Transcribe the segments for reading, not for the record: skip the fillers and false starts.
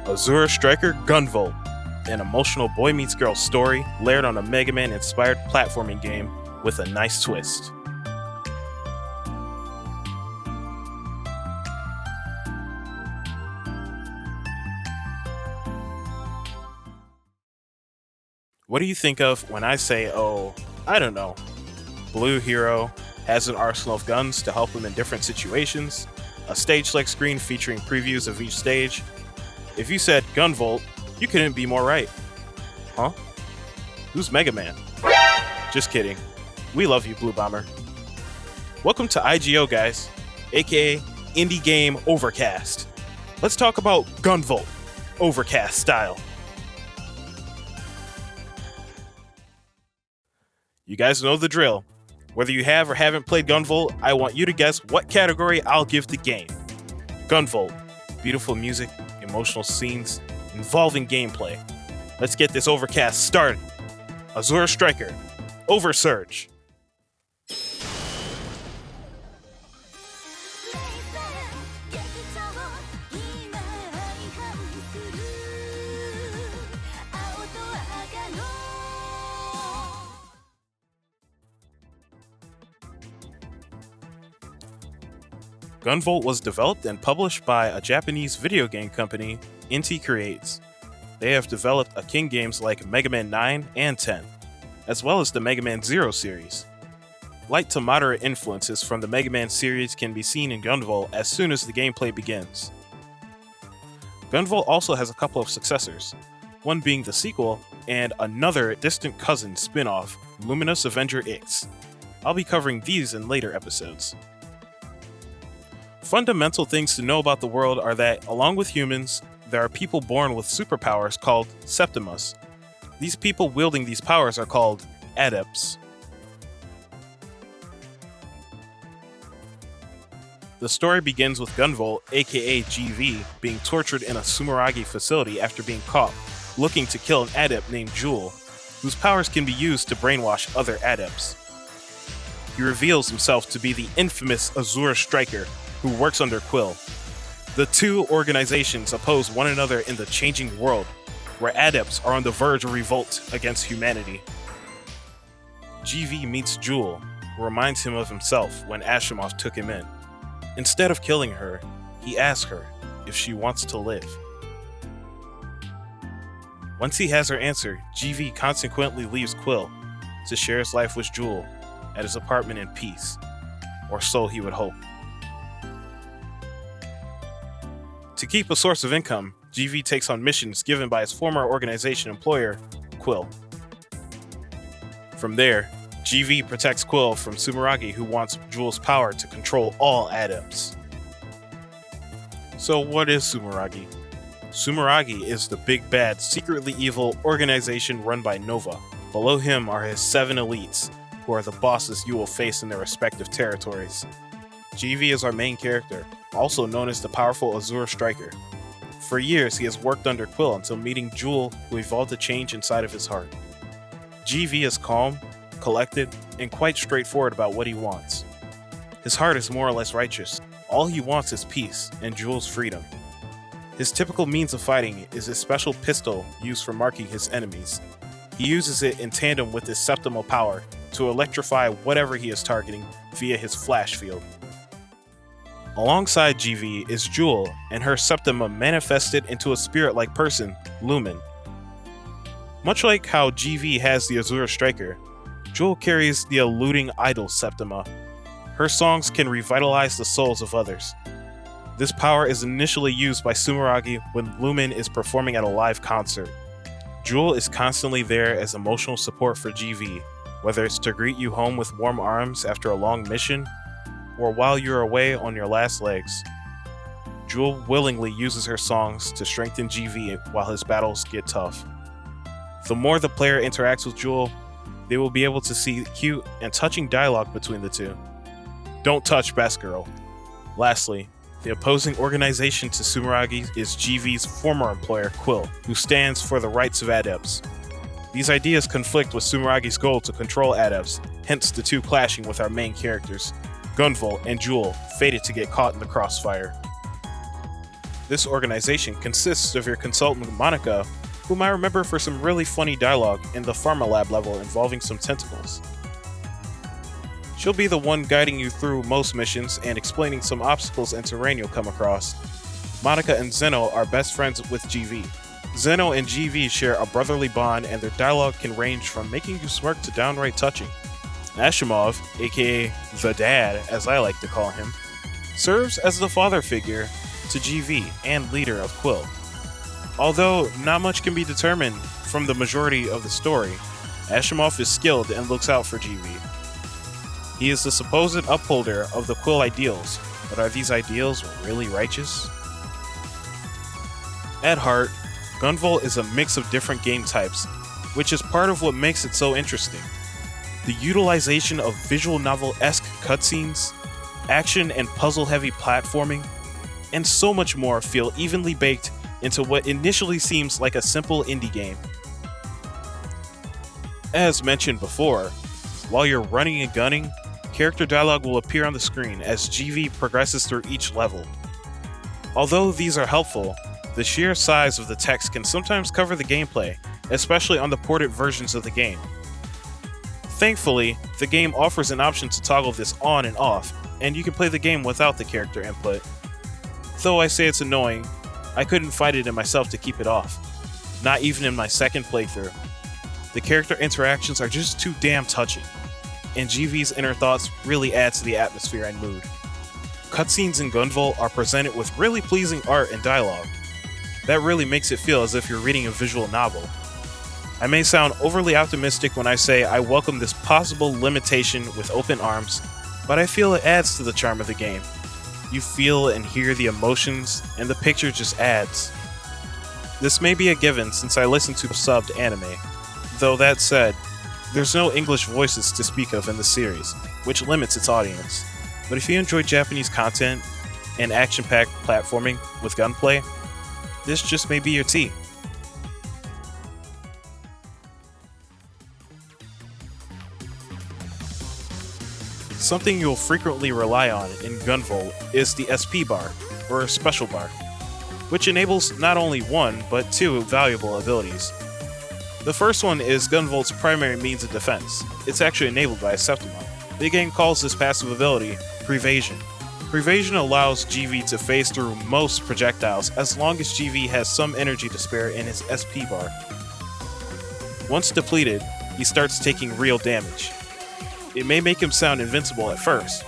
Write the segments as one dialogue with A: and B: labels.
A: Azure Striker Gunvolt, an emotional boy meets girl story layered on a Mega Man inspired platforming game with a nice twist. What do you think of when I say, oh, I don't know, Blue Hero has an arsenal of guns to help him in different situations, a stage select screen featuring previews of each stage? If you said Gunvolt, you couldn't be more right. Huh? Who's Mega Man? Just kidding. We love you, Blue Bomber. Welcome to IGO, guys, aka Indie Game Overcast. Let's talk about Gunvolt, Overcast style. You guys know the drill. Whether you have or haven't played Gunvolt, I want you to guess what category I'll give the game. Gunvolt, beautiful music, emotional scenes, involving gameplay. Let's get this Overcast started. Azure Striker, Oversurge. Gunvolt was developed and published by a Japanese video game company, Inti Creates. They have developed King games like Mega Man 9 and 10, as well as the Mega Man Zero series. Light to moderate influences from the Mega Man series can be seen in Gunvolt as soon as the gameplay begins. Gunvolt also has a couple of successors, one being the sequel, and another distant cousin spin-off, Luminous Avenger X. I'll be covering these in later episodes. Fundamental things to know about the world are that, along with humans, there are people born with superpowers called Septimus. These people wielding these powers are called adepts. The story begins with Gunvolt, aka GV, being tortured in a Sumeragi facility after being caught looking to kill an adept named Jewel, whose powers can be used to brainwash other adepts. He reveals himself to be the infamous Azure Striker, who works under Quill. The two organizations oppose one another in the changing world, where adepts are on the verge of revolt against humanity. GV meets Jewel, who reminds him of himself when Asimov took him in. Instead of killing her, he asks her if she wants to live. Once he has her answer, GV consequently leaves Quill to share his life with Jewel at his apartment in peace, or so he would hope. To keep a source of income, GV takes on missions given by his former organization employer, Quill. From there, GV protects Quill from Sumeragi, who wants Jewel's power to control all adepts. So what is Sumeragi? Sumeragi is the big bad, secretly evil organization run by Nova. Below him are his 7 elites, who are the bosses you will face in their respective territories. GV is our main character, also known as the powerful Azure Striker. For years, he has worked under Quill until meeting Jewel, who evolved a change inside of his heart. GV is calm, collected, and quite straightforward about what he wants. His heart is more or less righteous. All he wants is peace and Jewel's freedom. His typical means of fighting is his special pistol used for marking his enemies. He uses it in tandem with his septimal power to electrify whatever he is targeting via his flash field. Alongside GV is Jewel, and her septima manifested into a spirit-like person, Lumen. Much like how GV has the Azure Striker, Jewel carries the eluding idol septima. Her songs can revitalize the souls of others. This power is initially used by Sumeragi when Lumen is performing at a live concert. Jewel is constantly there as emotional support for GV, whether it's to greet you home with warm arms after a long mission, or while you're away on your last legs. Jewel willingly uses her songs to strengthen GV while his battles get tough. The more the player interacts with Jewel, they will be able to see cute and touching dialogue between the two. Don't touch Best Girl. Lastly, the opposing organization to Sumeragi is GV's former employer, Quill, who stands for the rights of adepts. These ideas conflict with Sumeragi's goal to control adepts, hence the two clashing with our main characters, Gunvolt and Jewel, fated to get caught in the crossfire. This organization consists of your consultant Monica, whom I remember for some really funny dialogue in the Pharma Lab level involving some tentacles. She'll be the one guiding you through most missions and explaining some obstacles and terrain you'll come across. Monica and Zeno are best friends with GV. Zeno and GV share a brotherly bond, and their dialogue can range from making you smirk to downright touching. Ashimov, aka the Dad as I like to call him, serves as the father figure to GV and leader of Quill. Although not much can be determined from the majority of the story, Ashimov is skilled and looks out for GV. He is the supposed upholder of the Quill ideals, but are these ideals really righteous? At heart, Gunvolt is a mix of different game types, which is part of what makes it so interesting. The utilization of visual novel-esque cutscenes, action and puzzle-heavy platforming, and so much more feel evenly baked into what initially seems like a simple indie game. As mentioned before, while you're running and gunning, character dialogue will appear on the screen as GV progresses through each level. Although these are helpful, the sheer size of the text can sometimes cover the gameplay, especially on the ported versions of the game. Thankfully, the game offers an option to toggle this on and off, and you can play the game without the character input. Though I say it's annoying, I couldn't fight it in myself to keep it off. Not even in my second playthrough. The character interactions are just too damn touching, and GV's inner thoughts really add to the atmosphere and mood. Cutscenes in Gunvolt are presented with really pleasing art and dialogue. That really makes it feel as if you're reading a visual novel. I may sound overly optimistic when I say I welcome this possible limitation with open arms, but I feel it adds to the charm of the game. You feel and hear the emotions, and the picture just adds. This may be a given since I listen to subbed anime, though that said, there's no English voices to speak of in the series, which limits its audience. But if you enjoy Japanese content and action-packed platforming with gunplay, this just may be your tea. Something you'll frequently rely on in Gunvolt is the SP bar, or special bar, which enables not only one, but two valuable abilities. The first one is Gunvolt's primary means of defense. It's actually enabled by a Septima. The game calls this passive ability Prevasion. Prevasion allows GV to phase through most projectiles as long as GV has some energy to spare in his SP bar. Once depleted, he starts taking real damage. It may make him sound invincible at first,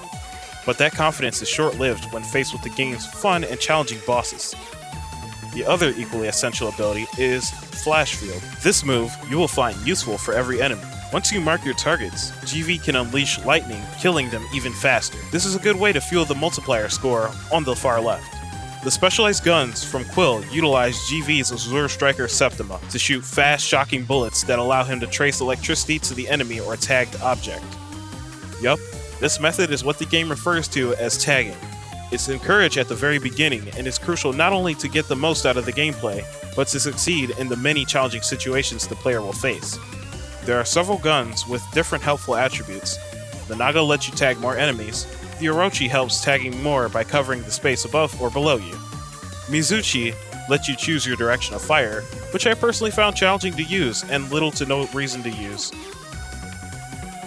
A: but that confidence is short-lived when faced with the game's fun and challenging bosses. The other equally essential ability is Flash Field. This move you will find useful for every enemy. Once you mark your targets, GV can unleash lightning, killing them even faster. This is a good way to fuel the multiplier score on the far left. The specialized guns from Quill utilize GV's Azure Striker Septima to shoot fast, shocking bullets that allow him to trace electricity to the enemy or tagged object. Yup, this method is what the game refers to as tagging. It's encouraged at the very beginning and is crucial not only to get the most out of the gameplay, but to succeed in the many challenging situations the player will face. There are several guns with different helpful attributes. The Naga lets you tag more enemies, the Orochi helps tagging more by covering the space above or below you. Mizuchi lets you choose your direction of fire, which I personally found challenging to use and little to no reason to use.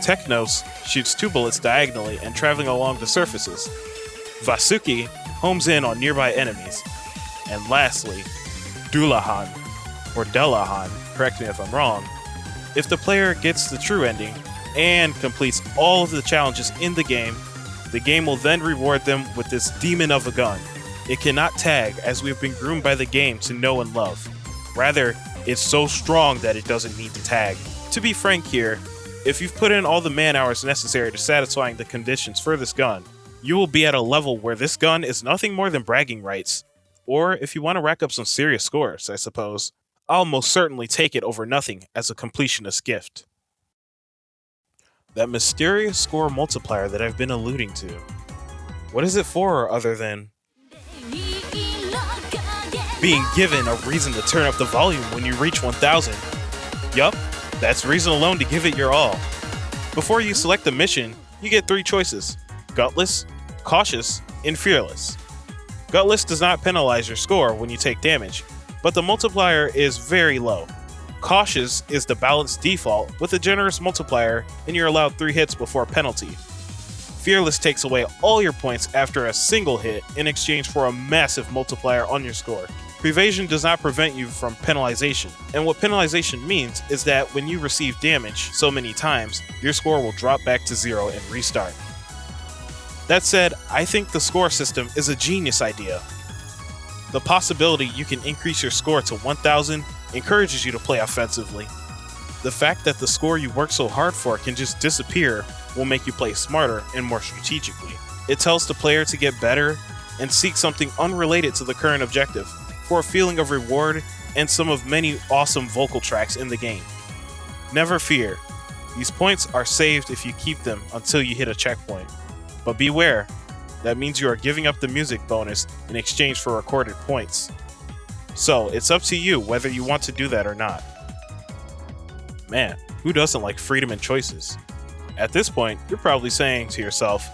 A: Technos shoots 2 bullets diagonally and traveling along the surfaces. Vasuki homes in on nearby enemies. And lastly, Dulahan, or Delahan, correct me if I'm wrong. If the player gets the true ending and completes all of the challenges in the game will then reward them with this demon of a gun. It cannot tag, as we've been groomed by the game to know and love. Rather, it's so strong that it doesn't need to tag. To be frank here, if you've put in all the man-hours necessary to satisfying the conditions for this gun, you will be at a level where this gun is nothing more than bragging rights. Or if you want to rack up some serious scores, I suppose, I'll most certainly take it over nothing as a completionist gift. That mysterious score multiplier that I've been alluding to. What is it for other than being given a reason to turn up the volume when you reach 1000? Yup, that's reason alone to give it your all. Before you select the mission, you get 3 choices: Gutless, Cautious, and Fearless. Gutless does not penalize your score when you take damage, but the multiplier is very low. Cautious is the balanced default with a generous multiplier, and you're allowed 3 hits before penalty. Fearless takes away all your points after a single hit in exchange for a massive multiplier on your score. Prevasion does not prevent you from penalization, and what penalization means is that when you receive damage so many times, your score will drop back to 0 and restart. That said, I think the score system is a genius idea. The possibility you can increase your score to 1000 encourages you to play offensively. The fact that the score you worked so hard for can just disappear will make you play smarter and more strategically. It tells the player to get better and seek something unrelated to the current objective for a feeling of reward and some of many awesome vocal tracks in the game. Never fear, these points are saved if you keep them until you hit a checkpoint. But beware, that means you are giving up the music bonus in exchange for recorded points. So it's up to you whether you want to do that or not. Man, who doesn't like freedom and choices? At this point, you're probably saying to yourself,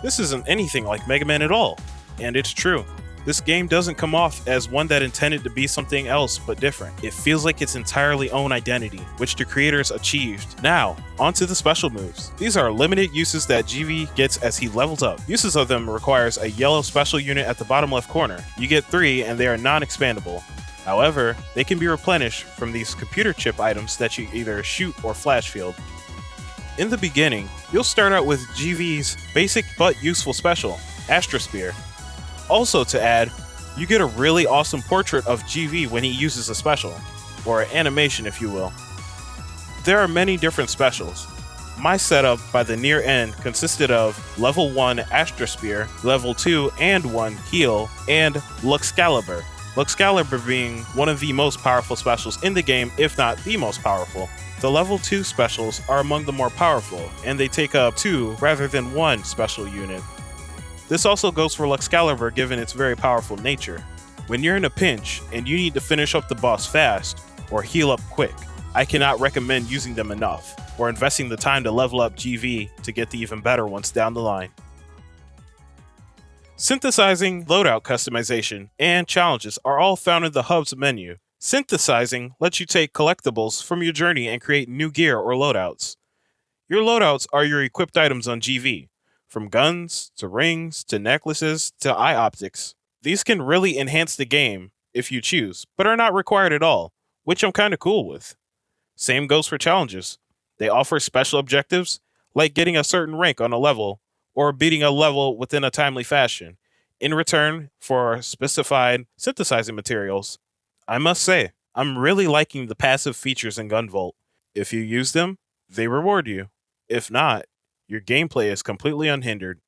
A: this isn't anything like Mega Man at all. And it's true. This game doesn't come off as one that intended to be something else but different. It feels like its entirely own identity, which the creators achieved. Now, onto the special moves. These are limited uses that GV gets as he levels up. Uses of them requires a yellow special unit at the bottom left corner. You get 3 and they are non-expandable. However, they can be replenished from these computer chip items that you either shoot or flash field. In the beginning, you'll start out with GV's basic but useful special, Astra Spear. Also to add, you get a really awesome portrait of GV when he uses a special, or an animation if you will. There are many different specials. My setup by the near end consisted of level 1 Astra Spear, level 2 and 1 Heal, and Luxcalibur. Luxcalibur being one of the most powerful specials in the game, if not the most powerful. The level 2 specials are among the more powerful, and they take up 2 rather than 1 special unit. This also goes for Luxcalibur given its very powerful nature. When you're in a pinch and you need to finish up the boss fast, or heal up quick, I cannot recommend using them enough, or investing the time to level up GV to get the even better ones down the line. Synthesizing, Loadout Customization, and challenges are all found in the hub's menu. Synthesizing lets you take collectibles from your journey and create new gear or loadouts. Your loadouts are your equipped items on GV. From guns, to rings, to necklaces, to eye optics. These can really enhance the game, if you choose, but are not required at all, which I'm kinda cool with. Same goes for challenges. They offer special objectives, like getting a certain rank on a level, or beating a level within a timely fashion, in return for specified synthesizing materials. I must say, I'm really liking the passive features in Gunvolt. If you use them, they reward you. If not, your gameplay is completely unhindered.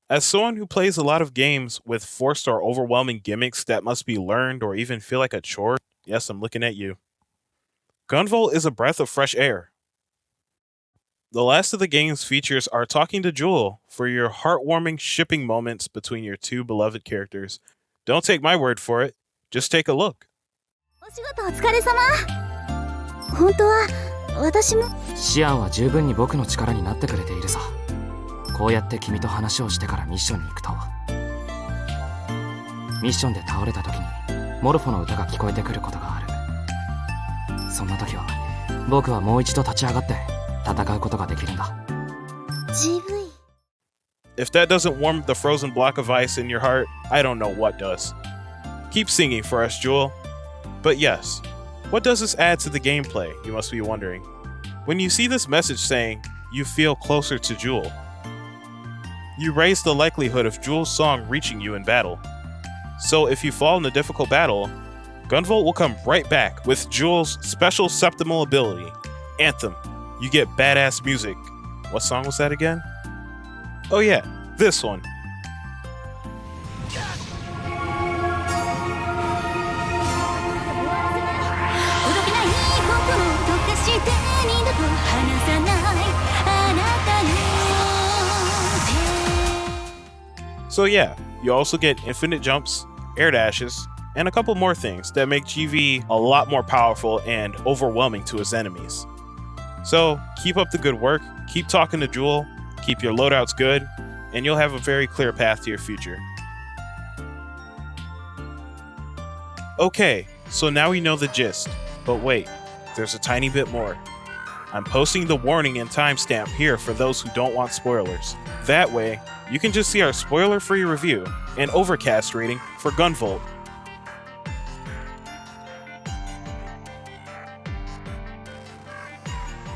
A: As someone who plays a lot of games with forced or overwhelming gimmicks that must be learned or even feel like a chore, yes, I'm looking at you. Gunvolt is a breath of fresh air. The last of the game's features are talking to Jewel for your heartwarming shipping moments between your 2 beloved characters. Don't take my word for it, just take a look.
B: お仕事お疲れ様。本当は私もシアンは十分に僕の力になってくれているさ。こうやって君と話をしてからミッションに行くと、ミッションで倒れた時にモルフォの歌が聞こえてくることがある。そんな時は僕はもう一度立ち上がって戦うことができるんだ。GV
A: If that doesn't warm the frozen block of ice in your heart, I don't know what does. Keep singing for us, Jewel. But yes, what does this add to the gameplay, you must be wondering? When you see this message saying, you feel closer to Jewel, you raise the likelihood of Jewel's song reaching you in battle. So if you fall in a difficult battle, Gunvolt will come right back with Jewel's special septimal ability, Anthem. You get badass music. What song was that again? Oh yeah, this one. So yeah, you also get infinite jumps, air dashes, and a couple more things that make GV a lot more powerful and overwhelming to his enemies. So keep up the good work, keep talking to Jewel, keep your loadouts good, and you'll have a very clear path to your future. Okay, so now we know the gist. But wait, there's a tiny bit more. I'm posting the warning and timestamp here for those who don't want spoilers. That way, you can just see our spoiler-free review and Overcast rating for Gunvolt.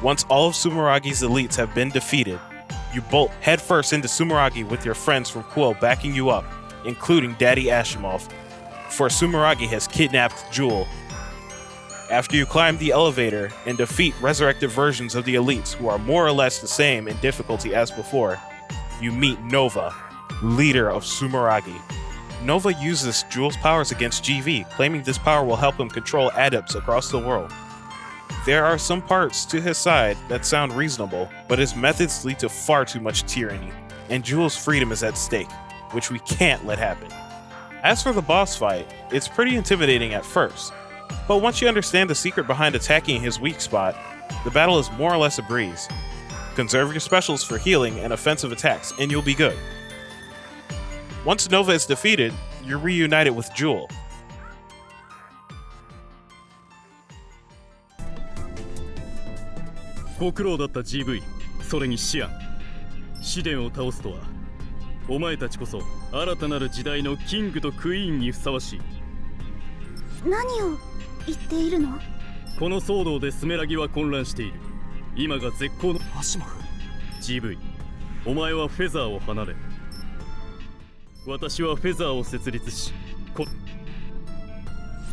A: Once all of Sumeragi's elites have been defeated, you bolt headfirst into Sumeragi with your friends from Quill backing you up, including Daddy Ashimov, for Sumeragi has kidnapped Jewel. After you climb the elevator and defeat resurrected versions of the elites who are more or less the same in difficulty as before, you meet Nova, leader of Sumeragi. Nova uses Jewel's powers against GV, claiming this power will help him control adepts across the world. There are some parts to his side that sound reasonable, but his methods lead to far too much tyranny, and Jewel's freedom is at stake, which we can't let happen. As for the boss fight, it's pretty intimidating at first, but once you understand the secret behind attacking his weak spot, the battle is more or less a breeze. Conserve your specials for healing and offensive attacks, and you'll be good. Once Nova is defeated, you're reunited with Jewel.
C: GV それにシアン試練を倒すとはお前たちこそ新たなる時代のキングとクイーンにふさわしい。
D: 何を言っているの？
C: この騒動でスメラギは混乱している。今が絶好の
B: アシモフ
C: GV お前はフェザーを離れ、私はフェザーを設立し、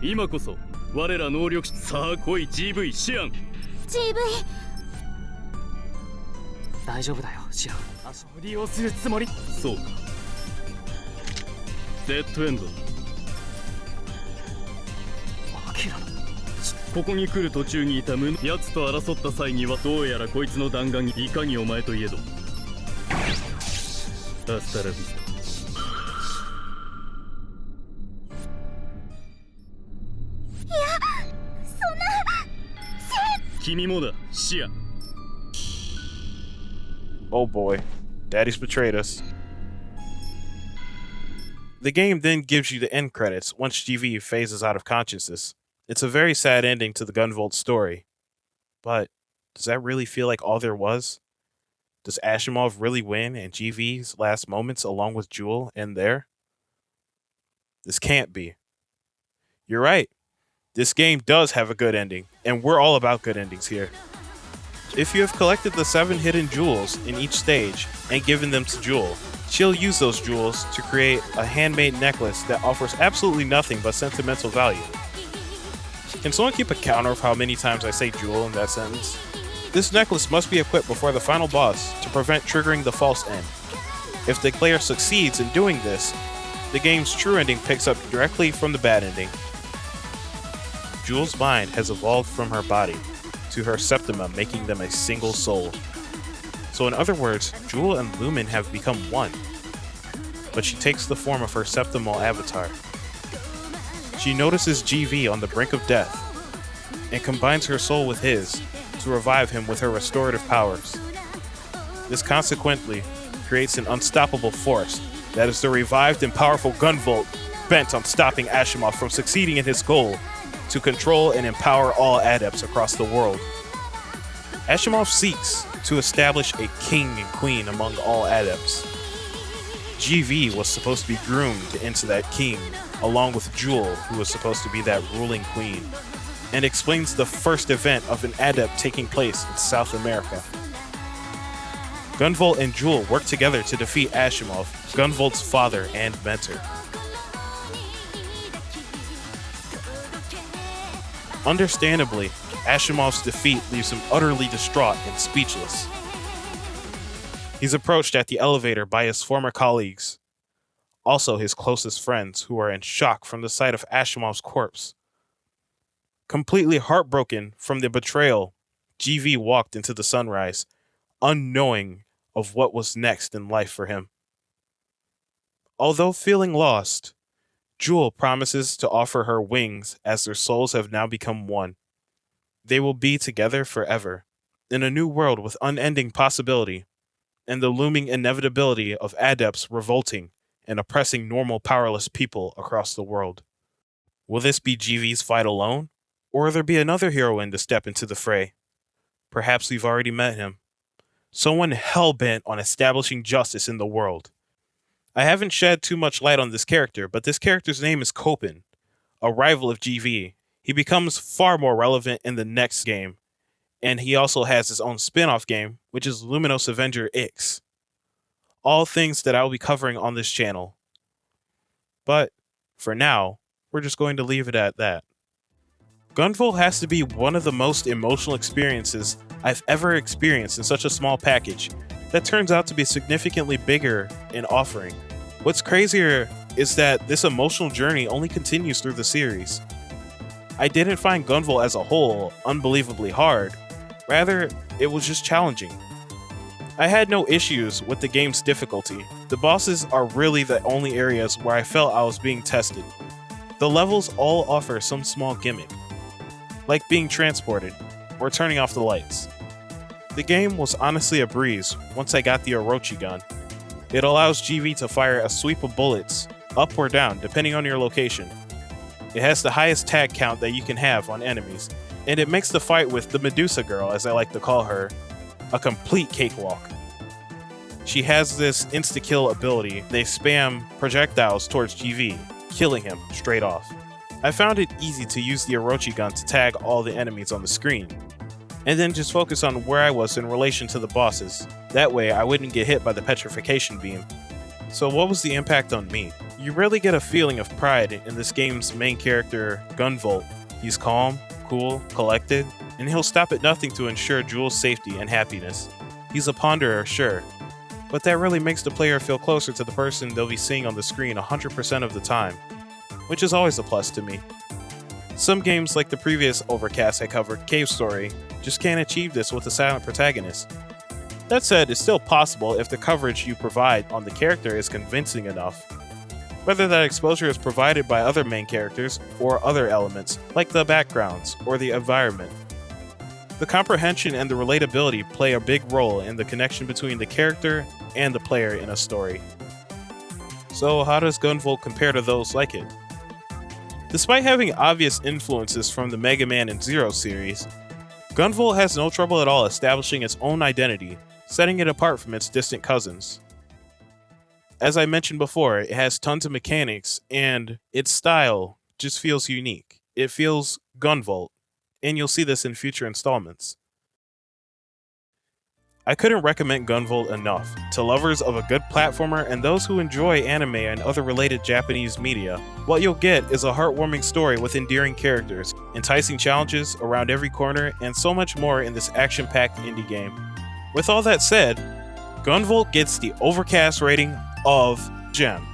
C: 今こそ我ら能力者さあ来い GV シアン
D: GV
B: 大丈夫だよシアン。アシモフ利用するつもり。
C: そうかデッドエンド
B: アキラの
C: ここに来る途中にいた奴と争った際にはどうやらこいつの弾丸にいかにお前といえどアスタラビスタ。君もだシアン。
A: Oh boy, Daddy's betrayed us. The game then gives you the end credits once GV phases out of consciousness. It's a very sad ending to the Gunvolt story. But does that really feel like all there was? Does Ashimov really win and GV's last moments along with Jewel end there? This can't be. You're right. This game does have a good ending, and we're all about good endings here. If you have collected the 7 hidden jewels in each stage and given them to Jewel, she'll use those jewels to create a handmade necklace that offers absolutely nothing but sentimental value. Can someone keep a counter of how many times I say Jewel in that sentence? This necklace must be equipped before the final boss to prevent triggering the false end. If the player succeeds in doing this, the game's true ending picks up directly from the bad ending. Jewel's mind has evolved from her body to her septima, making them a single soul. So in other words, Jewel and Lumen have become one. But she takes the form of her septimal avatar. She notices GV on the brink of death and combines her soul with his to revive him with her restorative powers. This consequently creates an unstoppable force that is the revived and powerful Gunvolt, bent on stopping Ashimov from succeeding in his goal to control and empower all adepts across the world. Ashimov seeks to establish a king and queen among all adepts. GV was supposed to be groomed into that king, along with Jewel, who was supposed to be that ruling queen, and explains the first event of an adept taking place in South America. Gunvolt and Jewel work together to defeat Ashimov, Gunvolt's father and mentor. Understandably, Ashimov's defeat leaves him utterly distraught and speechless. He's approached at the elevator by his former colleagues, also his closest friends, who are in shock from the sight of Ashimov's corpse. Completely heartbroken from the betrayal, GV walked into the sunrise, unknowing of what was next in life for him. Although feeling lost, Jewel promises to offer her wings as their souls have now become one. They will be together forever, in a new world with unending possibility, and the looming inevitability of adepts revolting and oppressing normal powerless people across the world. Will this be GV's fight alone? Or will there be another heroine to step into the fray? Perhaps we've already met him. Someone hell-bent on establishing justice in the world. I haven't shed too much light on this character, but this character's name is Copen, a rival of GV. He becomes far more relevant in the next game, and he also has his own spin-off game, which is Luminous Avenger X. All things that I will be covering on this channel. But, for now, we're just going to leave it at that. Gunvolt has to be one of the most emotional experiences I've ever experienced in such a small package that turns out to be significantly bigger in offering. What's crazier is that this emotional journey only continues through the series. I didn't find Gunvolt as a whole unbelievably hard, rather, it was just challenging. I had no issues with the game's difficulty. The bosses are really the only areas where I felt I was being tested. The levels all offer some small gimmick, like being transported or turning off the lights. The game was honestly a breeze once I got the Orochi gun. It allows GV to fire a sweep of bullets, up or down depending on your location. It has the highest tag count that you can have on enemies, and it makes the fight with the Medusa girl, as I like to call her, a complete cakewalk. She has this insta-kill ability. They spam projectiles towards GV, killing him straight off. I found it easy to use the Orochi gun to tag all the enemies on the screen, and then just focus on where I was in relation to the bosses. That way I wouldn't get hit by the petrification beam. So what was the impact on me? You really get a feeling of pride in this game's main character, Gunvolt. He's calm, cool, collected, and he'll stop at nothing to ensure Jewel's safety and happiness. He's a ponderer, sure, but that really makes the player feel closer to the person they'll be seeing on the screen 100% of the time, which is always a plus to me. Some games like the previous Overcast I covered, Cave Story, just can't achieve this with a silent protagonist. That said, it's still possible if the coverage you provide on the character is convincing enough. Whether that exposure is provided by other main characters or other elements, like the backgrounds or the environment. The comprehension and the relatability play a big role in the connection between the character and the player in a story. So how does Gunvolt compare to those like it? Despite having obvious influences from the Mega Man and Zero series, Gunvolt has no trouble at all establishing its own identity, setting it apart from its distant cousins. As I mentioned before, it has tons of mechanics, and its style just feels unique. It feels Gunvolt, and you'll see this in future installments. I couldn't recommend Gunvolt enough to lovers of a good platformer and those who enjoy anime and other related Japanese media. What you'll get is a heartwarming story with endearing characters, enticing challenges around every corner, and so much more in this action-packed indie game. With all that said, Gunvolt gets the Overcast rating of Gem.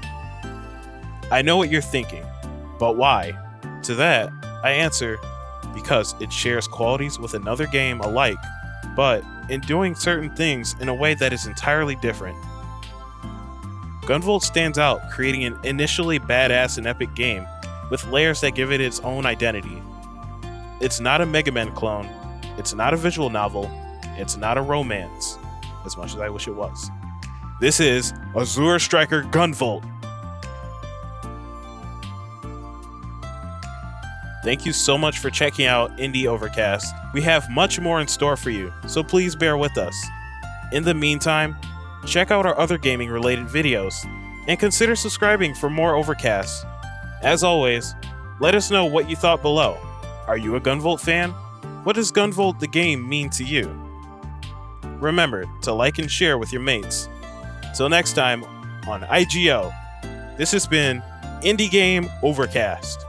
A: I know what you're thinking, but why? To that, I answer, because it shares qualities with another game alike, but in doing certain things in a way that is entirely different. Gunvolt stands out, creating an initially badass and epic game with layers that give it its own identity. It's not a Mega Man clone, it's not a visual novel, it's not a romance, as much as I wish it was. This is Azure Striker Gunvolt. Thank you so much for checking out Indie Overcast. We have much more in store for you, so please bear with us. In the meantime, check out our other gaming related videos, and consider subscribing for more Overcasts. As always, let us know what you thought below. Are you a Gunvolt fan? What does Gunvolt the game mean to you? Remember to like and share with your mates. Till next time on IGO, this has been Indie Game Overcast.